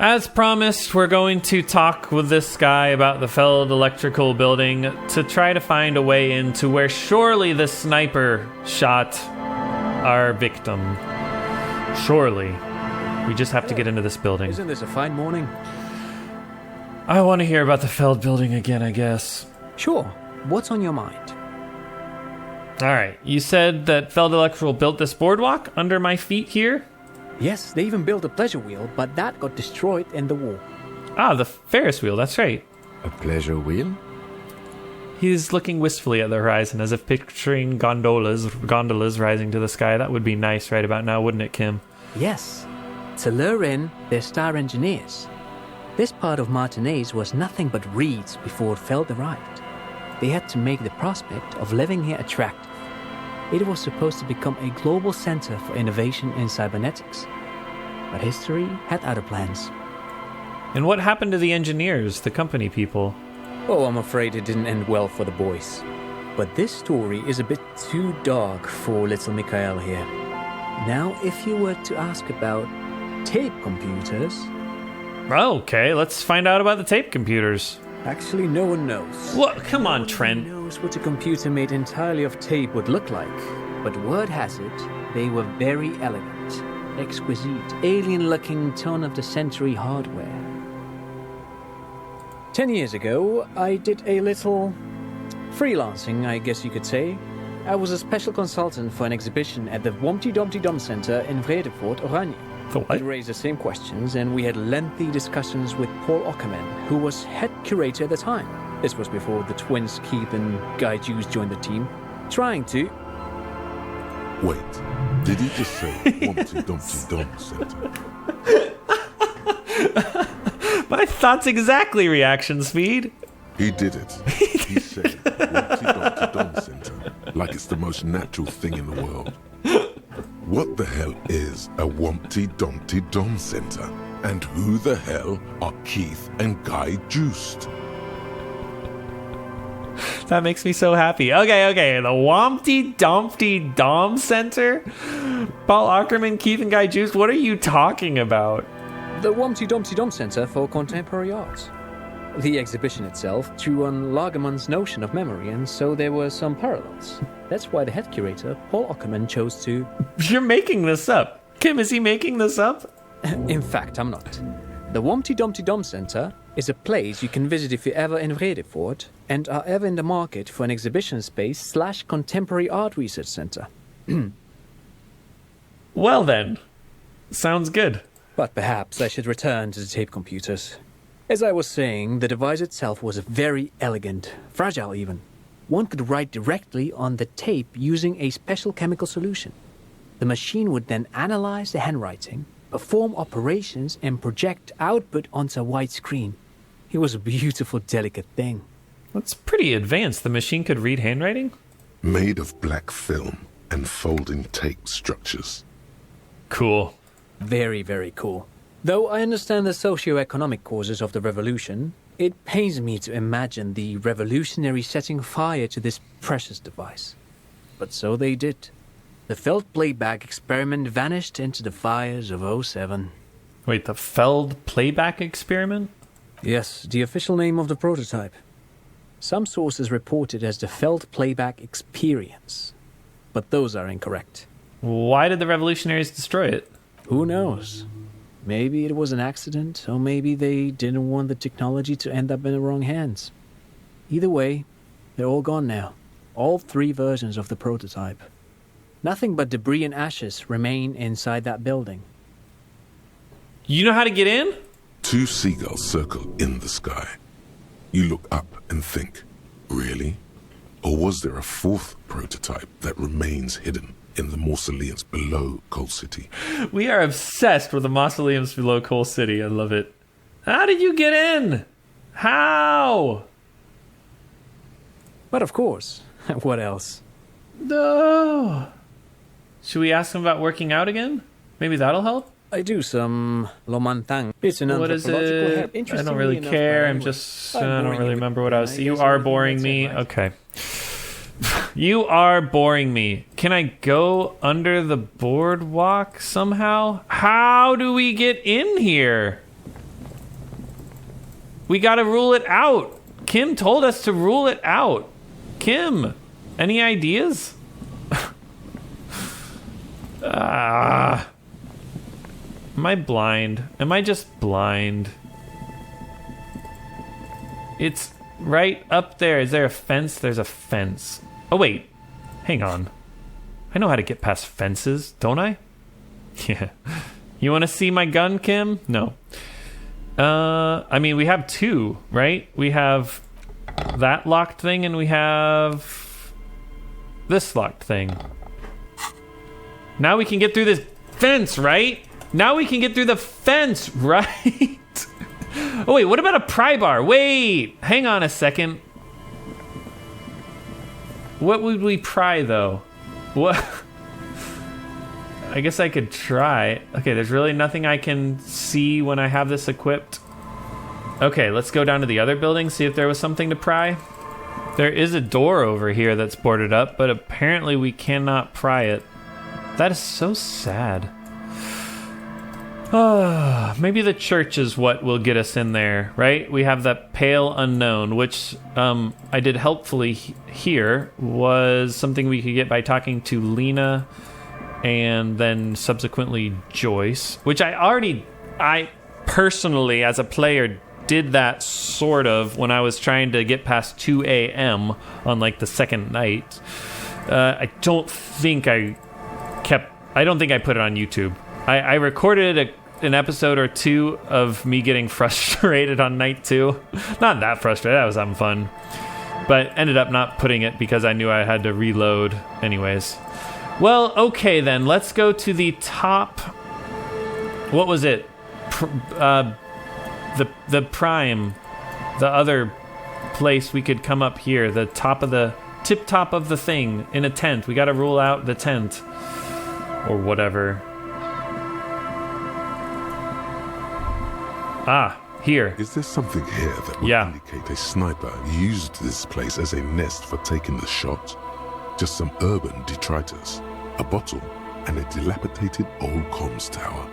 As promised, we're going to talk with this guy about the Feld electrical building to try to find a way into where surely the sniper shot our victim. Surely. We just have to get into this building. Isn't this a fine morning? I want to hear about the Feld building again, I guess. Sure. What's on your mind? Alright, you said that Feld Electrical built this boardwalk under my feet here? Yes, they even built a pleasure wheel, but that got destroyed in the war. Ah, the Ferris wheel, that's right. A pleasure wheel? He's looking wistfully at the horizon as if picturing gondolas rising to the sky. That would be nice right about now, wouldn't it, Kim? Yes, to lure in their star engineers. This part of Martinez was nothing but reeds before Feld arrived. They had to make the prospect of living here attractive. It was supposed to become a global center for innovation in cybernetics. But history had other plans. And what happened to the engineers, the company people? Oh, I'm afraid it didn't end well for the boys. But this story is a bit too dark for little Mikhail here. Now, if you were to ask about tape computers... Okay, let's find out about the tape computers. Actually, no one knows. What? Come on, No Trent. one knows what a computer made entirely of tape would look like. But word has it, they were very elegant, exquisite, alien-looking turn-of-the-century hardware. 10 years ago, I did a little freelancing, I guess you could say. I was a special consultant for an exhibition at the Wompty Dumpty Dum Center in Vredevoort, Oranje. For what? It raised the same questions, and we had lengthy discussions with Paul Ockerman, who was head curator at the time. This was before the twins Keith and Guy Juice joined the team, trying to... Wait, did he just say Humpty Dumpty Dum Center? My thoughts exactly, reaction speed. He did it. He said Humpty Dumpty Dum Center, like it's the most natural thing in the world. What the hell is a Humpty Dumpty Dum Center? And who the hell are Keith and Guy Juiced? That makes me so happy. Okay. The Wompty Dumpty Dom Center? Paul Ackerman, Keith and Guy Juice, what are you talking about? The Wompty Dumpty Dum Center for Contemporary Art. The exhibition itself drew on Lagerman's notion of memory, and so there were some parallels. That's why the head curator, Paul Ockerman, chose to... You're making this up. Kim, is he making this up? In fact, I'm not. The Wompty Dumpty Dum Center is a place you can visit if you're ever in Vredevoort and are ever in the market for an exhibition space / contemporary art research center. Well then, sounds good. But perhaps I should return to the tape computers. As I was saying, the device itself was very elegant, fragile even. One could write directly on the tape using a special chemical solution. The machine would then analyze the handwriting, perform operations, and project output onto a white screen. It was a beautiful, delicate thing. That's pretty advanced. The machine could read handwriting? Made of black film and folding tape structures. Cool. Very, very cool. Though I understand the socio-economic causes of the revolution, it pains me to imagine the revolutionaries setting fire to this precious device. But so they did. The Feld playback experiment vanished into the fires of '07. Wait, the Feld playback experiment? Yes, the official name of the prototype. Some sources report it as the Feld playback experience, but those are incorrect. Why did the revolutionaries destroy it? Who knows? Maybe it was an accident, or maybe they didn't want the technology to end up in the wrong hands. Either way, they're all gone now. All 3 versions of the prototype. Nothing but debris and ashes remain inside that building. You know how to get in? 2 seagulls circle in the sky. You look up and think, really? Or was there a 4th prototype that remains hidden in the mausoleums below Coal City? We are obsessed with the mausoleums below Coal City. I love it. How did you get in? How? But of course, what else? No. Should we ask him about working out again? Maybe that'll help? I do some lomantang. It's an What is anthropological it? herb. I Interestingly don't really enough, care. my I'm language. just... I'm I don't boring really you remember with- what I was... I You guess are everything boring that's me. it, right? Okay. You are boring me. Can I go under the boardwalk somehow? How do we get in here? We gotta rule it out. Kim told us to rule it out. Kim, any ideas? Am I blind? Am I just blind? It's right up there. Is there a fence? There's a fence. Oh, wait. Hang on. I know how to get past fences, don't I? Yeah. You want to see my gun, Kim? No. I mean, we have two, right? We have that locked thing and we have this locked thing. Now we can get through this fence, right? Now we can get through the fence, right? Oh, wait, what about a pry bar? Wait, hang on a second. What would we pry, though? What? I guess I could try. Okay, there's really nothing I can see when I have this equipped. Okay, let's go down to the other building, see if there was something to pry. There is a door over here that's boarded up, but apparently we cannot pry it. That is so sad. Maybe the church is what will get us in there, right? We have that pale unknown, which I did helpfully here, was something we could get by talking to Lena and then subsequently Joyce, which I personally, as a player, did that sort of when I was trying to get past 2 a.m. on like the second night. I don't think I put it on YouTube. I recorded an episode or two of me getting frustrated on night 2. Not that frustrated, I was having fun. But ended up not putting it because I knew I had to reload anyways. Well, okay then, let's go to the top. What was it? The Prime. The other place we could come up here. The top of the tip top of the thing in a tent. We gotta rule out the tent. Or whatever. Ah, here. Is there something here that would indicate a sniper used this place as a nest for taking the shot? Just some urban detritus, a bottle, and a dilapidated old comms tower.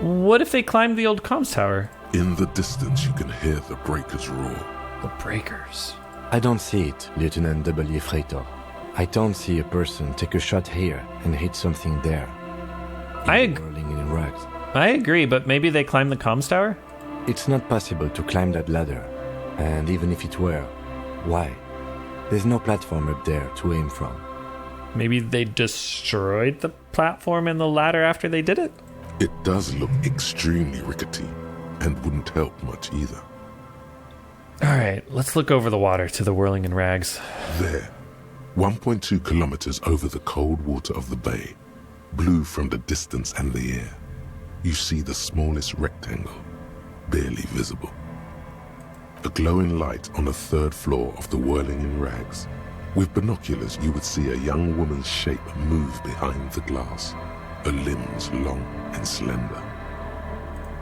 What if they climbed the old comms tower? In the distance, you can hear the breakers roar. The breakers? I don't see it, Lieutenant W. Freighter. I don't see a person take a shot here and hit something there. I agree, but maybe they climbed the comms tower? It's not possible to climb that ladder. And even if it were, why? There's no platform up there to aim from. Maybe they destroyed the platform and the ladder after they did it? It does look extremely rickety, and wouldn't help much either. Alright, let's look over the water to the whirling in rags. There, 1.2 kilometers over the cold water of the bay, blue from the distance and the air, you see the smallest rectangle, barely visible. A glowing light on the third floor of the whirling in rags. With binoculars, you would see a young woman's shape move behind the glass, her limbs long and slender.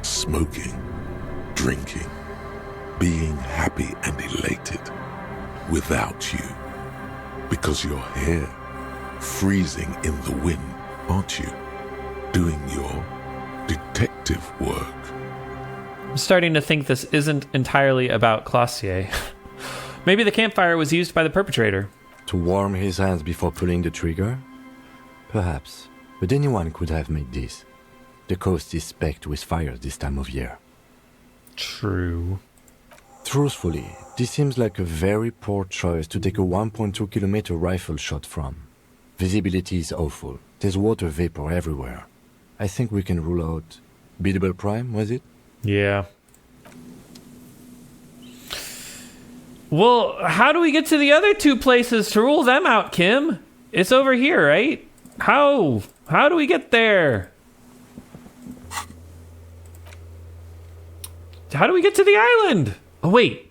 Smoking, drinking, being happy and elated, without you. Because you're here, freezing in the wind, aren't you? Doing your detective work. I'm starting to think this isn't entirely about Clausier. Maybe the campfire was used by the perpetrator. To warm his hands before pulling the trigger? Perhaps. But anyone could have made this. The coast is specked with fires this time of year. True. Truthfully, this seems like a very poor choice to take a 1.2 kilometer rifle shot from. Visibility is awful. There's water vapor everywhere. I think we can rule out Biddable Prime, was it? Yeah. Well, how do we get to the other two places to rule them out, Kim? It's over here, right? How do we get there? How do we get to the island? Oh, wait.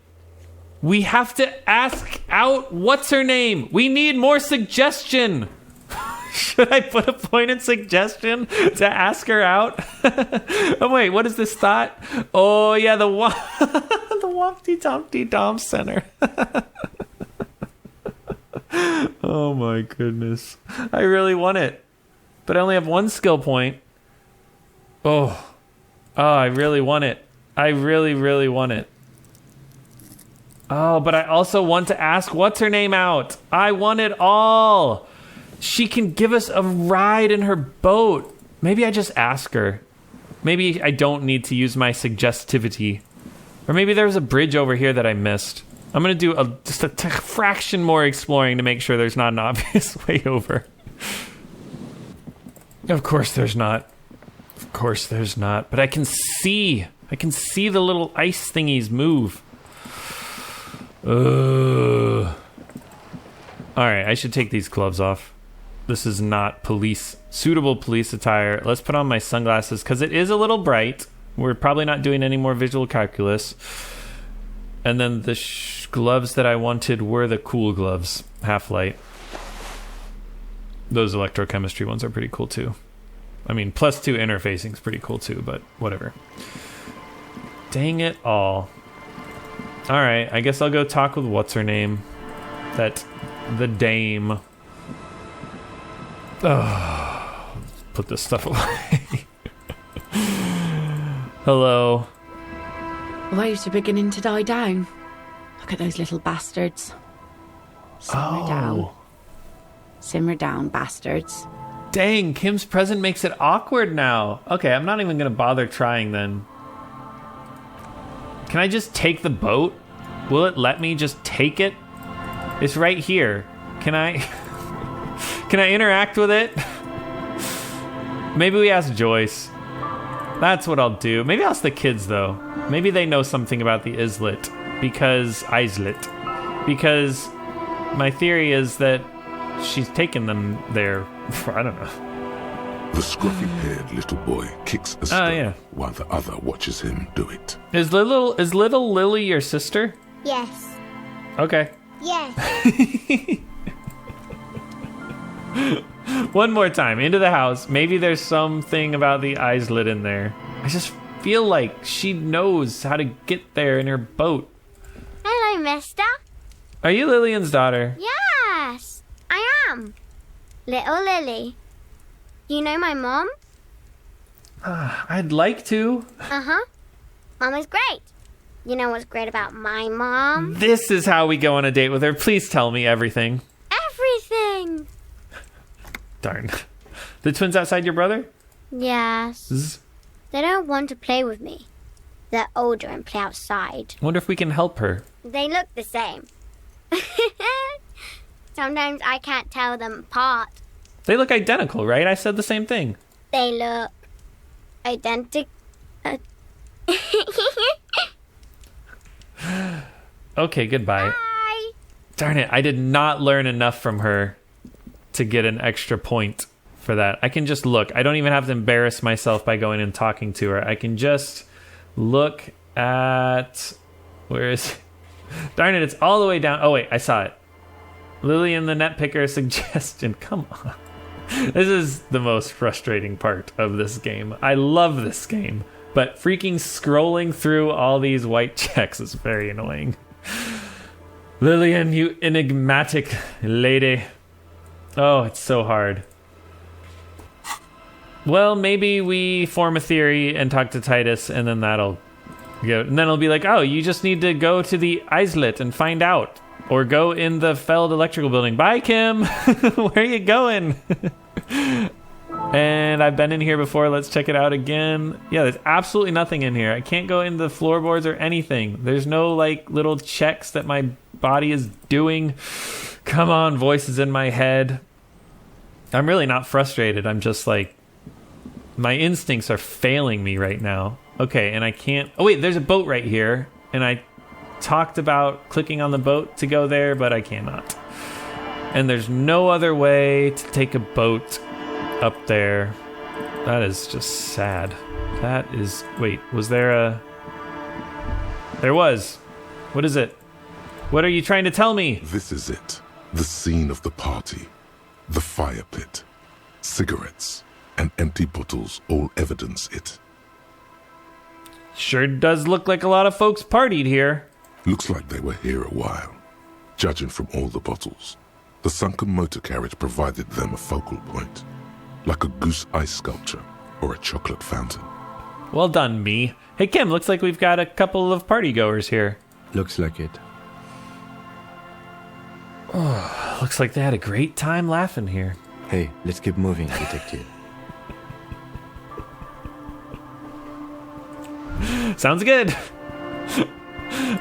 We have to ask out what's her name. We need more suggestion. Should I put a point in suggestion to ask her out? Oh, wait, what is this thought? Oh, yeah, the Wompty Dumpty Dom Center. Oh, my goodness. I really want it. But I only have one skill point. Oh, I really want it. I really, really want it. Oh, but I also want to ask what's her name out. I want it all. She can give us a ride in her boat. Maybe I just ask her. Maybe I don't need to use my suggestivity. Or maybe there's a bridge over here that I missed. I'm going to do just a fraction more exploring to make sure there's not an obvious way over. Of course there's not. Of course there's not. But I can see the little ice thingies move. Alright, I should take these gloves off. This is not suitable police attire. Let's put on my sunglasses because it is a little bright. We're probably not doing any more visual calculus. And then the gloves that I wanted were the cool gloves, half-light. Those electrochemistry ones are pretty cool too. I mean, +2 interfacing is pretty cool too, but whatever. Dang it all. Alright, I guess I'll go talk with what's-her-name. The dame. Oh, put this stuff away. Hello. Waves are beginning to die down. Look at those little bastards. Simmer down. Simmer down, bastards. Dang, Kim's present makes it awkward now. Okay, I'm not even going to bother trying then. Can I just take the boat? Will it let me just take it? It's right here. Can I... Can I interact with it? Maybe we ask Joyce. That's what I'll do. Maybe I'll ask the kids, though. Maybe they know something about the islet. Because my theory is that she's taken them there. I don't know. The scruffy-haired little boy kicks a stone while the other watches him do it. Is little Lily your sister? Yes. Okay. Yes. One more time, into the house. Maybe there's something about the islet in there. I just feel like she knows how to get there in her boat. Hello, mister. Are you Lillian's daughter? Yes, I am. Little Lily. You know my mom? I'd like to. Uh-huh. Mom is great. You know what's great about my mom? This is how we go on a date with her. Please tell me everything. Everything. Darn. The twins outside your brother? Yes. They don't want to play with me. They're older and play outside. Wonder if we can help her. They look the same. Sometimes I can't tell them apart. They look identical, right? I said the same thing. They look identical. Okay, goodbye. Bye. Darn it, I did not learn enough from her to get an extra point for that. I can just look. I don't even have to embarrass myself by going and talking to her. I can just look at... Where is it? Darn it, it's all the way down. Oh, wait, I saw it. Lillian the Net Picker suggestion. Come on. This is the most frustrating part of this game. I love this game, but freaking scrolling through all these white checks is very annoying. Lillian, you enigmatic lady. Oh, it's so hard. Well, maybe we form a theory and talk to Titus, and then that'll go. And then it'll be like, oh, you just need to go to the islet and find out. Or go in the Feld electrical building. Bye, Kim. Where are you going? And I've been in here before. Let's check it out again. Yeah, there's absolutely nothing in here. I can't go in the floorboards or anything. There's no, like, little checks that my body is doing. Come on, voices in my head. I'm really not frustrated. I'm just, like, my instincts are failing me right now. Okay, and I can't... Oh, wait, there's a boat right here. And I talked about clicking on the boat to go there, but I cannot. And there's no other way to take a boat up there. That is just sad. That is... Wait, was there a... There was. What is it? What are you trying to tell me? This is it. The scene of the party. The fire pit. Cigarettes and empty bottles all evidence it. Sure does look like a lot of folks partied here. Looks like they were here a while. Judging from all the bottles, the sunken motor carriage provided them a focal point. Like a goose ice sculpture or a chocolate fountain. Well done, me. Hey, Kim, looks like we've got a couple of partygoers here. Looks like it. Looks like they had a great time laughing here. Hey, let's keep moving, detective. Sounds good.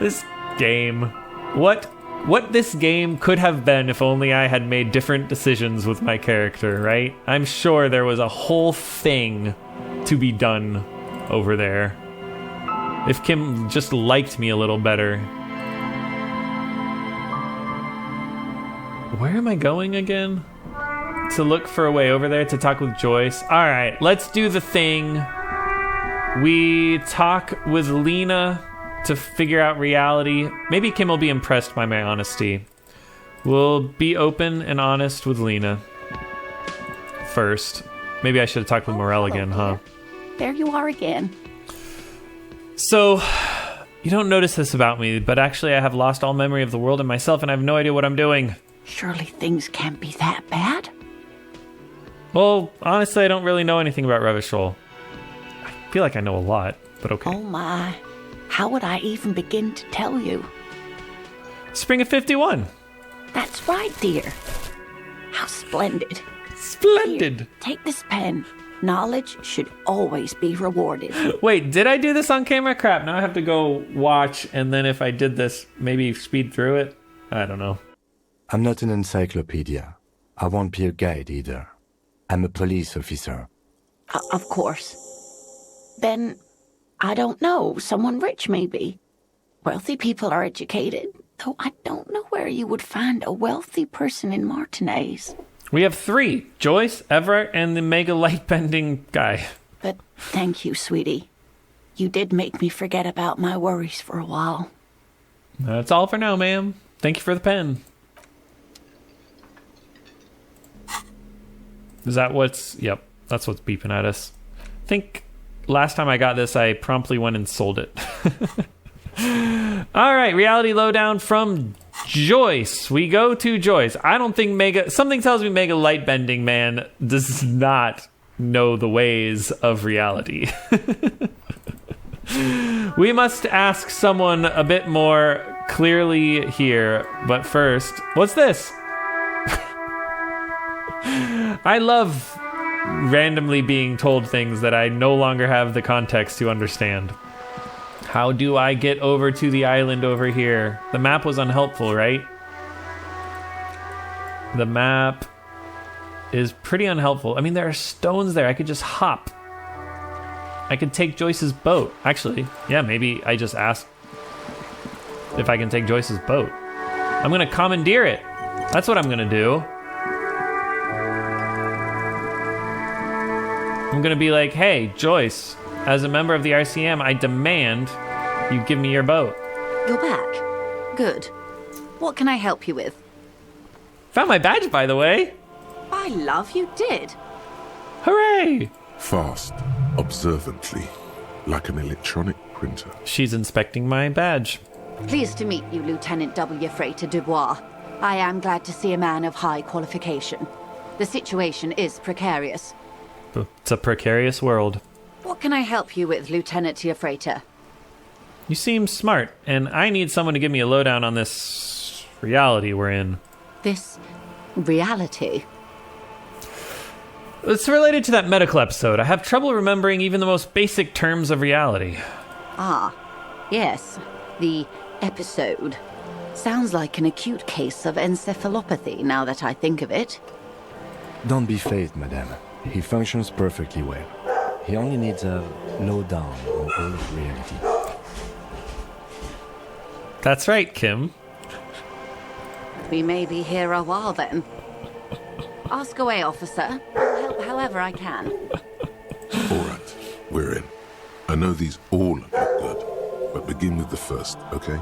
This game. What this game could have been if only I had made different decisions with my character, right? I'm sure there was a whole thing to be done over there. If Kim just liked me a little better. Where am I going again? To look for a way over there to talk with Joyce. All right, let's do the thing. We talk with Lena to figure out reality. Maybe Kim will be impressed by my honesty. We'll be open and honest with Lena first. Maybe I should have talked with Morel again, huh? There you are again. So, you don't notice this about me, but actually I have lost all memory of the world and myself, and I have no idea what I'm doing. Surely things can't be that bad. Well, honestly, I don't really know anything about Revachol. I feel like I know a lot, but okay. Oh my. How would I even begin to tell you? Spring of 51. That's right, dear. How splendid. Splendid. Here, take this pen. Knowledge should always be rewarded. Wait, did I do this on camera? Crap, now I have to go watch, and then if I did this, maybe speed through it? I don't know. I'm not an encyclopedia. I won't be a guide either. I'm a police officer. Of course. Then, I don't know, someone rich maybe. Wealthy people are educated, though I don't know where you would find a wealthy person in Martinez. We have 3. Joyce, Everett, and the mega light-bending guy. But thank you, sweetie. You did make me forget about my worries for a while. That's all for now, ma'am. Thank you for the pen. Is that what's... Yep, that's what's beeping at us. I think last time I got this, I promptly went and sold it. All right, reality lowdown from Joyce. We go to Joyce. I don't think Mega... Something tells me Mega Lightbending Man does not know the ways of reality. We must ask someone a bit more clearly here. But first, what's this? I love randomly being told things that I no longer have the context to understand. How do I get over to the island over here? The map was unhelpful, right? The map is pretty unhelpful. I mean, there are stones there. I could just hop. I could take Joyce's boat. Actually, yeah, maybe I just ask if I can take Joyce's boat. I'm going to commandeer it. That's what I'm going to do. I'm going to be like, hey, Joyce, as a member of the RCM, I demand you give me your boat. You're back. Good. What can I help you with? Found my badge, by the way. By love, you did. Hooray! Fast, observantly, like an electronic printer. She's inspecting my badge. Pleased to meet you, Lieutenant W. Freighter Dubois. I am glad to see a man of high qualification. The situation is precarious. It's a precarious world. What can I help you with, Lieutenant Freighter? You seem smart, and I need someone to give me a lowdown on this reality we're in. This reality? It's related to that medical episode. I have trouble remembering even the most basic terms of reality. Ah, yes. The episode. Sounds like an acute case of encephalopathy, now that I think of it. Don't be phased, madame. He functions perfectly well. He only needs a lowdown on all of reality. That's right, Kim. We may be here a while then. Ask away, officer. I'll help however I can. All right, we're in. I know these all look good, but begin with the first, okay?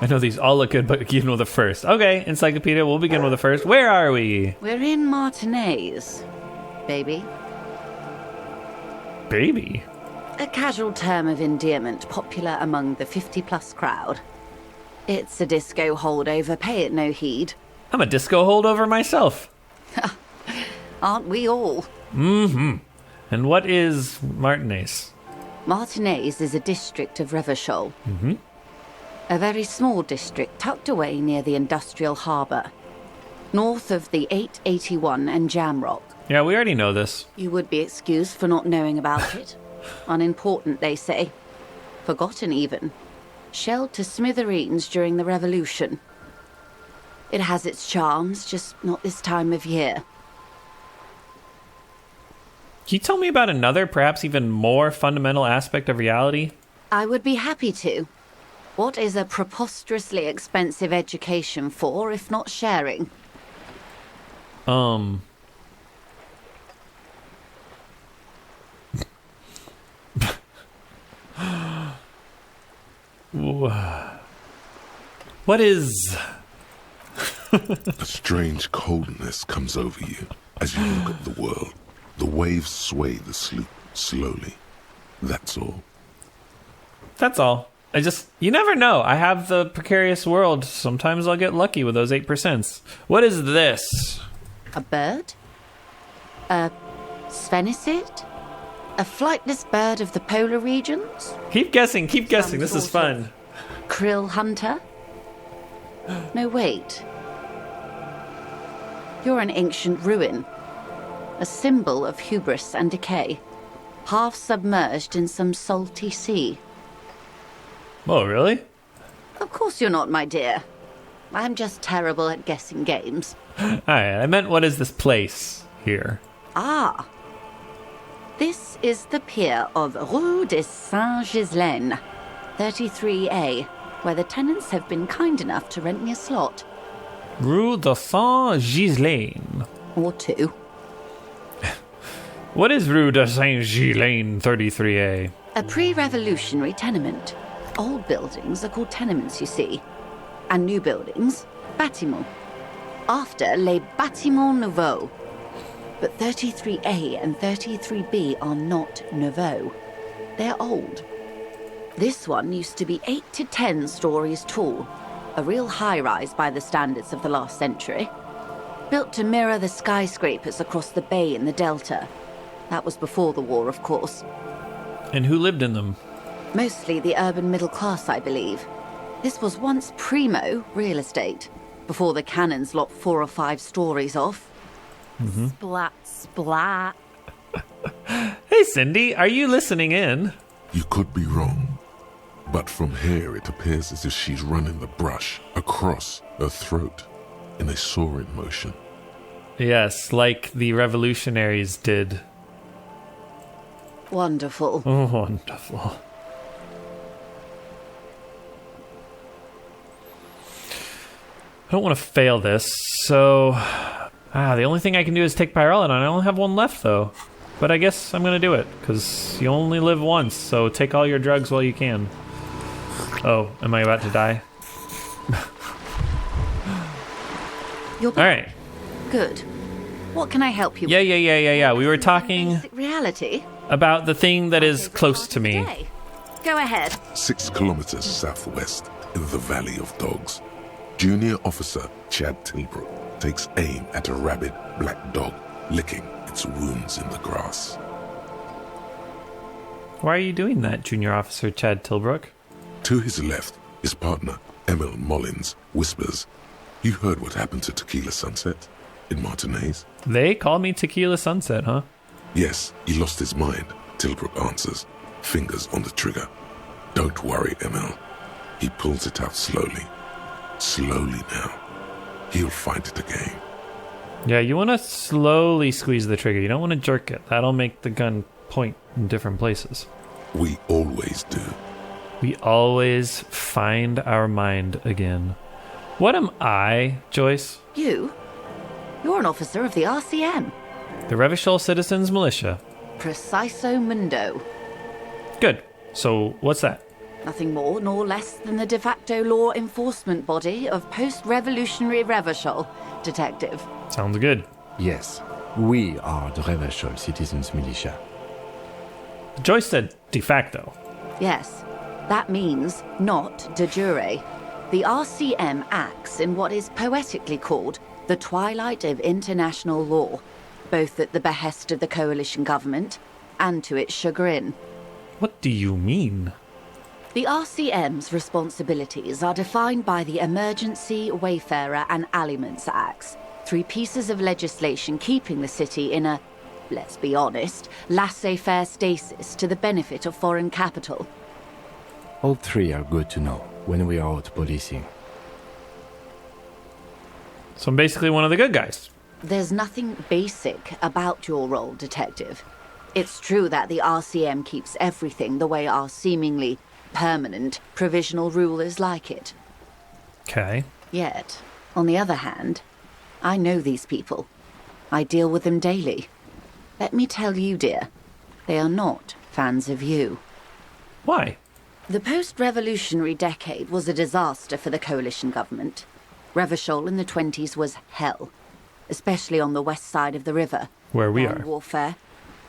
I know these all look good, but begin with the first. Okay, Encyclopedia, we'll begin with the first. Where are we? We're in Martinez, baby. Baby? A casual term of endearment popular among the 50-plus crowd. It's a disco holdover, pay it no heed. I'm a disco holdover myself. Aren't we all? Mm-hmm. And what is Martinez? Martinez is a district of Revachol. Mm-hmm. A very small district tucked away near the industrial harbour, north of the 881 and Jamrock. Yeah, we already know this. You would be excused for not knowing about it. Unimportant, they say. Forgotten, even. Shelled to smithereens during the Revolution. It has its charms, just not this time of year. Can you tell me about another, perhaps even more fundamental aspect of reality? I would be happy to. What is a preposterously expensive education for, if not sharing? What is... A strange coldness comes over you as you look at the world. The waves sway the sloop slowly. That's all. That's all. You never know. I have the precarious world. Sometimes I'll get lucky with those 8%. What is this? A bird? A sphenicid? A flightless bird of the polar regions? Keep guessing. This is fun. Krill hunter? No, wait. You're an ancient ruin. A symbol of hubris and decay. Half submerged in some salty sea. Oh, really? Of course you're not, my dear. I'm just terrible at guessing games. Alright, I meant what is this place here? Ah. This is the pier of Rue de Saint-Ghislain, 33A, where the tenants have been kind enough to rent me a slot. Rue de Saint-Ghislain. Or two. What is Rue de Saint-Ghislain 33A? A pre-revolutionary tenement. Old buildings are called tenements, you see. And new buildings, bâtiments. After les bâtiments nouveaux. But 33A and 33B are not nouveaux. They're old. This one used to be 8 to 10 stories tall. A real high-rise by the standards of the last century. Built to mirror the skyscrapers across the bay in the Delta. That was before the war, of course. And who lived in them? Mostly the urban middle class, I believe. This was once primo real estate, before the cannons lopped 4 or 5 stories off. Mm-hmm. Splat, splat. Hey, Cindy, are you listening in? You could be wrong, but from here it appears as if she's running the brush across her throat in a soaring motion. Yes, like the revolutionaries did. Wonderful. Oh, wonderful. I don't want to fail this, so... the only thing I can do is take Pyrelin, and I only have one left, though. But I guess I'm going to do it, because you only live once, so take all your drugs while you can. Oh, am I about to die? You're back. All right. Good. What can I help you with? Yeah. We were talking Basic reality? about the thing that is close to me. Okay. Go ahead. 6 kilometers southwest in the Valley of Dogs. Junior Officer Chad Tilbrook takes aim at a rabid black dog licking its wounds in the grass. Why are you doing that, Junior Officer Chad Tilbrook? To his left, his partner, Emil Mullins, whispers, "You heard what happened to Tequila Sunset in Martinez?" They call me Tequila Sunset, huh? "Yes, he lost his mind," Tilbrook answers, fingers on the trigger. "Don't worry, Emil." He pulls it out slowly. Slowly now. He'll find it again. Yeah, you want to slowly squeeze the trigger. You don't want to jerk it. That'll make the gun point in different places. We always do. We always find our mind again. What am I, Joyce? You? You're an officer of the RCM. The Revachol Citizens Militia. Preciso mundo. Good. So, what's that? Nothing more nor less than the de facto law enforcement body of post-revolutionary Revachol, Detective. Sounds good. Yes, we are the Revachol Citizens Militia. Joyce said de facto. Yes, that means not de jure. The RCM acts in what is poetically called the twilight of international law, both at the behest of the coalition government and to its chagrin. What do you mean? The RCM's responsibilities are defined by the Emergency, Wayfarer and Aliments Acts, 3 pieces of legislation keeping the city in a, let's be honest, laissez-faire stasis to the benefit of foreign capital. All 3 are good to know when we are out policing. So I'm basically one of the good guys. There's nothing basic about your role, Detective. It's true that the RCM keeps everything the way our seemingly permanent provisional rulers like it. Okay. Yet, on the other hand, I know these people. I deal with them daily. Let me tell you, dear, they are not fans of you. Why? The post-revolutionary decade was a disaster for the coalition government. Revachol in the 20s was hell, especially on the west side of the river. Where we Land are. warfare,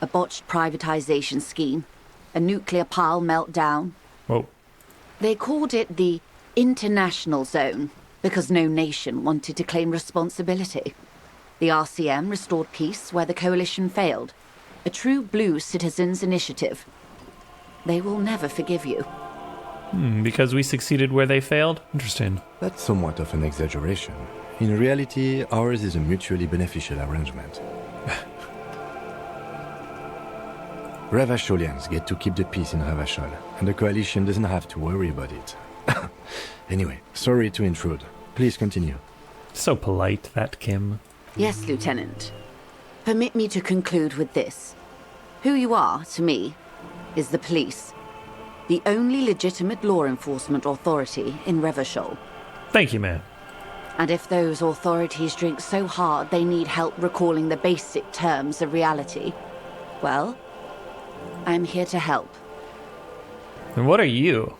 a botched privatization scheme, a nuclear pile meltdown. Whoa. They called it the international zone because no nation wanted to claim responsibility. The RCM restored peace where the coalition failed. A true blue citizens' initiative. They will never forgive you. Because we succeeded where they failed? Interesting. That's somewhat of an exaggeration. In reality, ours is a mutually beneficial arrangement. Ravacholians get to keep the peace in Ravachol, and the coalition doesn't have to worry about it. Anyway, sorry to intrude. Please continue. So polite, that Kim. Yes, Lieutenant. Permit me to conclude with this. Who you are, to me, is the police. The only legitimate law enforcement authority in Revachol. Thank you, man. And if those authorities drink so hard they need help recalling the basic terms of reality, well, I'm here to help. And what are you?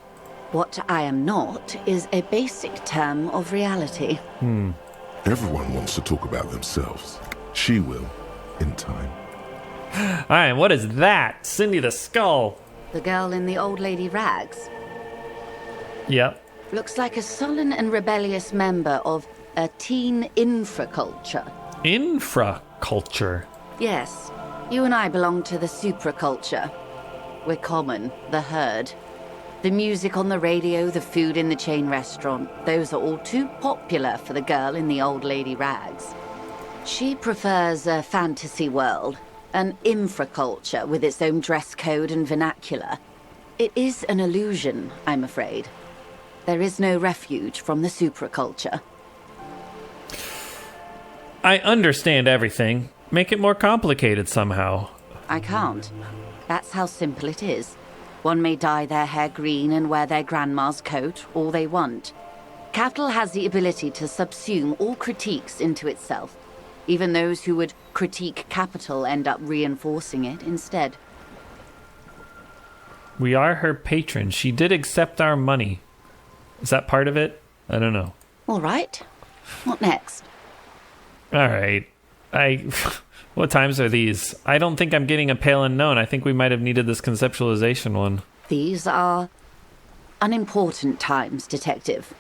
What I am not is a basic term of reality. Everyone wants to talk about themselves. She will, in time. Alright, what is that? Cindy the Skull. The girl in the old lady rags Yep. looks like a sullen and rebellious member of a teen infraculture. Infraculture. Yes, you and I belong to the supraculture. We're common, the herd. The music on the radio, the food in the chain restaurant, those are all too popular for the girl in the old lady rags. She prefers a fantasy world, an infraculture with its own dress code and vernacular. It is an illusion, I'm afraid. There is no refuge from the supraculture. I understand everything. Make it more complicated somehow. I can't. That's how simple it is. One may dye their hair green and wear their grandma's coat all they want. Capital has the ability to subsume all critiques into itself. Even those who would critique capital end up reinforcing it instead. We are her patron. She did accept our money. Is that part of it? I don't know. All right. What next? Alright. What times are these? I don't think I'm getting a pale unknown. I think we might have needed this conceptualization one. These are unimportant times, Detective.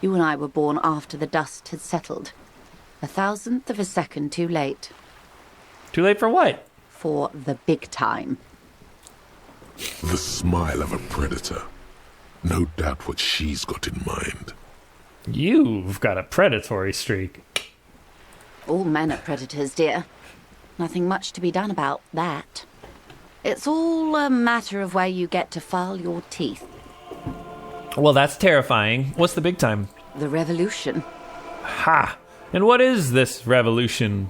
You and I were born after the dust had settled. 1,000th of a second too late. Too late for what? For the big time. The smile of a predator. No doubt what she's got in mind. You've got a predatory streak. All men are predators, dear. Nothing much to be done about that. It's all a matter of where you get to file your teeth. Well, that's terrifying. What's the big time? The revolution. Ha! And what is this revolution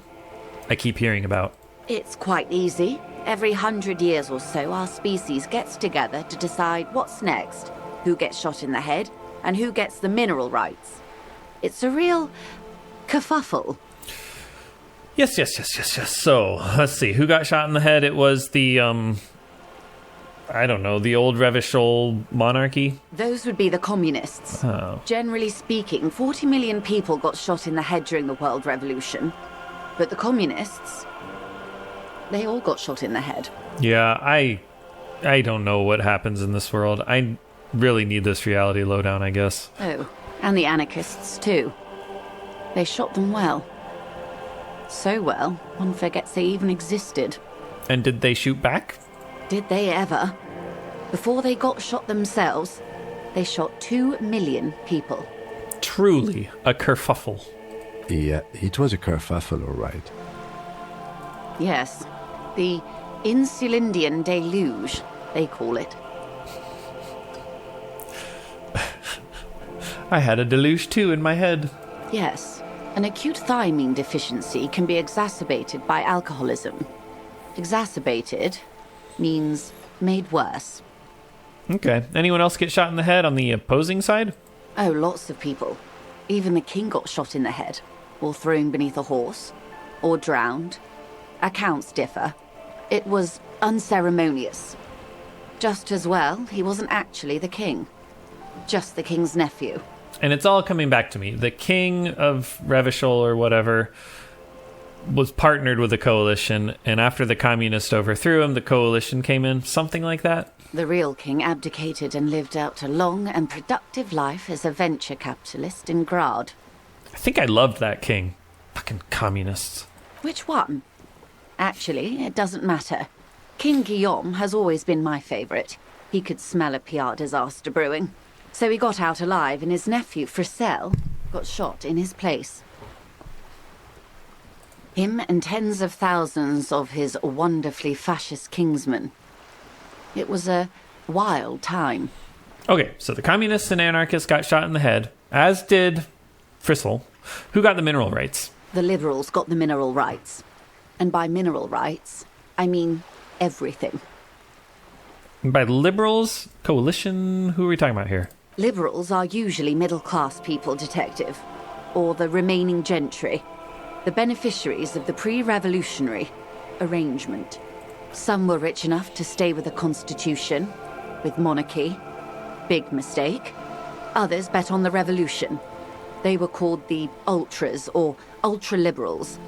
I keep hearing about? It's quite easy. Every 100 years or so, our species gets together to decide what's next, who gets shot in the head, and who gets the mineral rights. It's a real kerfuffle. Yes. So, let's see. Who got shot in the head? It was the, I don't know, the old Revachol monarchy? Those would be the communists. Oh. Generally speaking, 40 million people got shot in the head during the World Revolution. But the communists, they all got shot in the head. Yeah, I don't know what happens in this world. I really need this reality lowdown, I guess. Oh, and the anarchists too. They shot them well. So well, one forgets they even existed. And did they shoot back? Did they ever? Before they got shot themselves, they shot 2 million people. Truly a kerfuffle. Yeah, it was a kerfuffle, all right. Yes, the Insulindian deluge, they call it. I had a deluge too in my head. Yes, an acute thiamine deficiency can be exacerbated by alcoholism. Exacerbated means made worse. Okay. Anyone else get shot in the head on the opposing side? Oh, lots of people. Even the king got shot in the head, or thrown beneath a horse, or drowned. Accounts differ. It was unceremonious. Just as well, he wasn't actually the king. Just the king's nephew. And it's all coming back to me. The king of Revachol or whatever was partnered with the coalition, and after the communists overthrew him, the coalition came in. Something like that? The real king abdicated and lived out a long and productive life as a venture capitalist in Grad. I think I loved that king. Fucking communists. Which one? Actually, it doesn't matter. King Guillaume has always been my favourite. He could smell a PR disaster brewing. So he got out alive, and his nephew, Fricelle, got shot in his place. Him and tens of thousands of his wonderfully fascist kingsmen. It was a wild time. Okay, so the communists and anarchists got shot in the head, as did Frissel. Who got the mineral rights? The liberals got the mineral rights. And by mineral rights, I mean everything. And by liberals, coalition, who are we talking about here? Liberals are usually middle-class people, Detective. Or the remaining gentry. The beneficiaries of the pre-revolutionary arrangement. Some were rich enough to stay with the constitution, with monarchy. Big mistake. Others bet on the revolution. They were called the ultras, or ultra-liberals.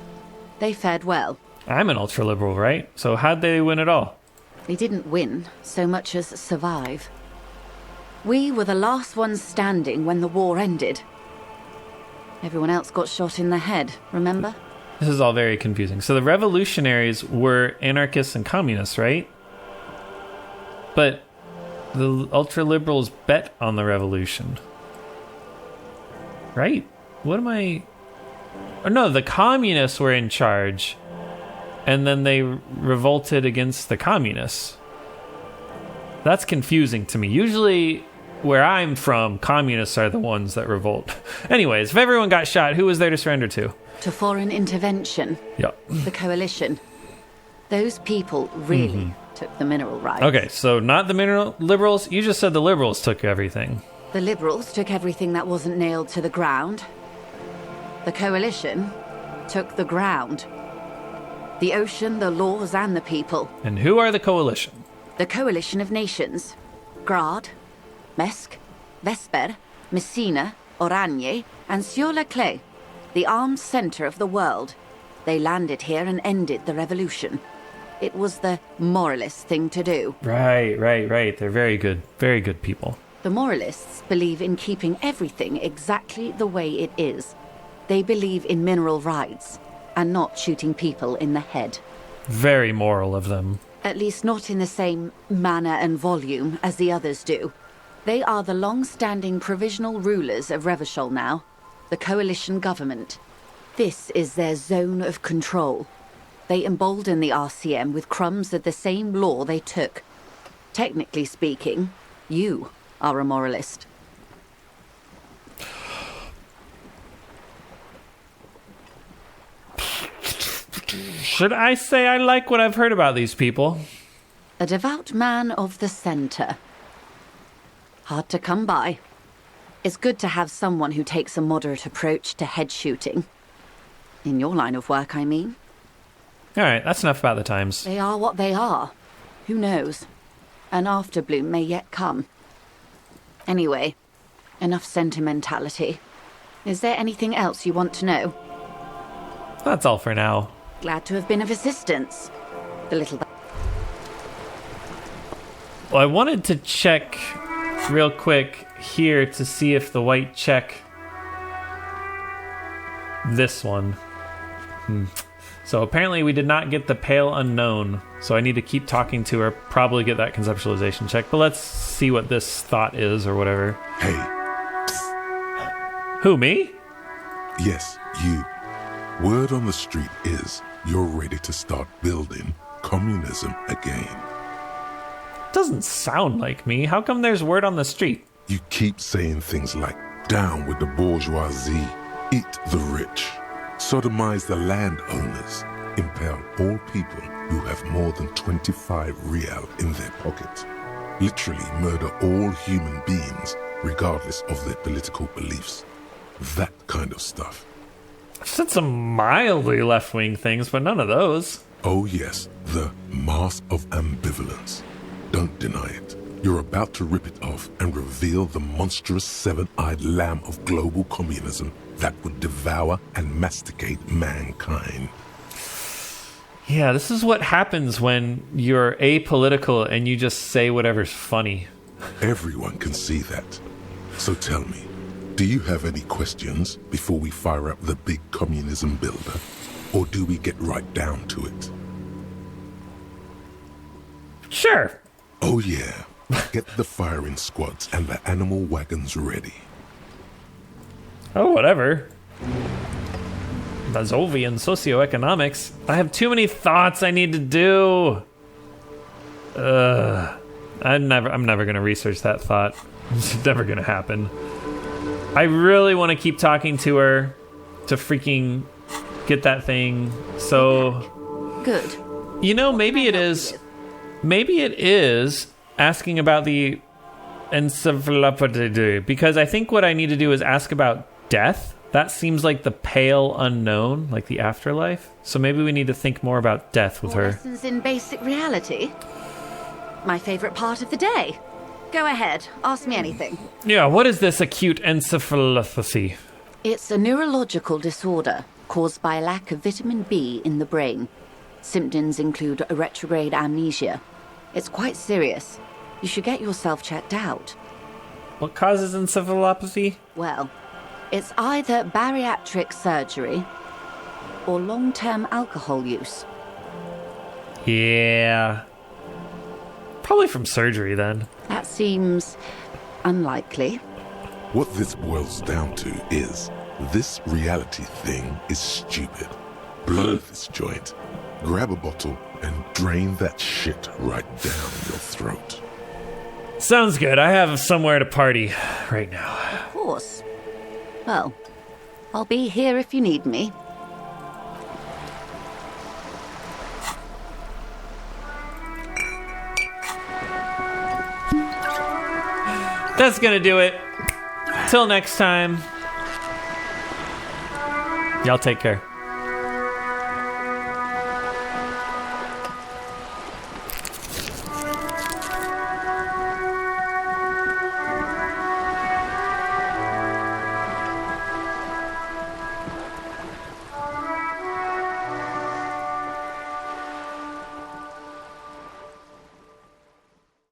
They fared well. I'm an ultra-liberal, right? So how'd they win it all? They didn't win so much as survive. We were the last ones standing when the war ended. Everyone else got shot in the head, remember? This is all very confusing. So the revolutionaries were anarchists and communists, right? But the ultra-liberals bet on the revolution. Right? What am I... Oh, no, the communists were in charge. And then they revolted against the communists. That's confusing to me. Usually, where I'm from, communists are the ones that revolt. Anyways, if everyone got shot, who was there to surrender to? To foreign intervention. Yep. The coalition. Those people really took the mineral rights. Okay, so not the mineral liberals. You just said the liberals took everything. The liberals took everything that wasn't nailed to the ground. The coalition took the ground. The ocean, the laws, and the people. And who are the coalition? The coalition of nations. Grad, Mesk, Vesper, Messina, Oranje, and Sur-le-Clay. The armed center of the world. They landed here and ended the revolution. It was the moralist thing to do. Right. They're very good people. The moralists believe in keeping everything exactly the way it is. They believe in mineral rights and not shooting people in the head. Very moral of them. At least not in the same manner and volume as the others do. They are the long-standing provisional rulers of Revachol now, the coalition government. This is their zone of control. They embolden the RCM with crumbs of the same law they took. Technically speaking, you are a moralist. Should I say I like what I've heard about these people? A devout man of the center. Hard to come by. It's good to have someone who takes a moderate approach to head shooting. In your line of work, I mean. All right, that's enough about the times. They are what they are. Who knows? An afterbloom may yet come. Anyway, enough sentimentality. Is there anything else you want to know? That's all for now. Glad to have been of assistance. The little... Well, I wanted to check real quick here to see if the white check... This one. So apparently we did not get the pale unknown. So I need to keep talking to her, probably get that conceptualization check. But let's see what this thought is or whatever. Hey. Who, me? Yes, you. Word on the street is you're ready to start building communism again. Doesn't sound like me. How come there's word on the street? You keep saying things like, down with the bourgeoisie, eat the rich, sodomize the landowners, impale all people who have more than 25 real in their pocket, literally murder all human beings regardless of their political beliefs. That kind of stuff. I've said some mildly left-wing things, but none of those. Oh yes, the mask of ambivalence. Don't deny it. You're about to rip it off and reveal the monstrous seven-eyed lamb of global communism that would devour and masticate mankind. Yeah, this is what happens when you're apolitical and you just say whatever's funny. Everyone can see that. So tell me, do you have any questions before we fire up the big communism builder? Or do we get right down to it? Sure. Oh yeah. Get the firing squads and the animal wagons ready. Oh, whatever. Vazovian socioeconomics. I have too many thoughts I need to do. I'm never gonna research that thought. It's never gonna happen. I really want to keep talking to her to freaking get that thing. So Good. you know, maybe it is asking about the encephalopathy, because I think what I need to do is ask about death. That seems like the pale unknown, like the afterlife. So maybe we need to think more about death with More her. lessons in basic reality. My favorite part of the day. Go ahead, ask me anything. Yeah, what is this acute encephalopathy? It's a neurological disorder caused by a lack of vitamin B in the brain. Symptoms include a retrograde amnesia. It's quite serious. You should get yourself checked out. What causes encephalopathy? Well, it's either bariatric surgery or long-term alcohol use. Yeah. Probably from surgery then. That seems unlikely. What this boils down to is this reality thing is stupid. Blow this joint, grab a bottle, and drain that shit right down your throat. Sounds good. I have somewhere to party right now. Of course. Well, I'll be here if you need me. That's gonna do it. Till next time. Y'all take care.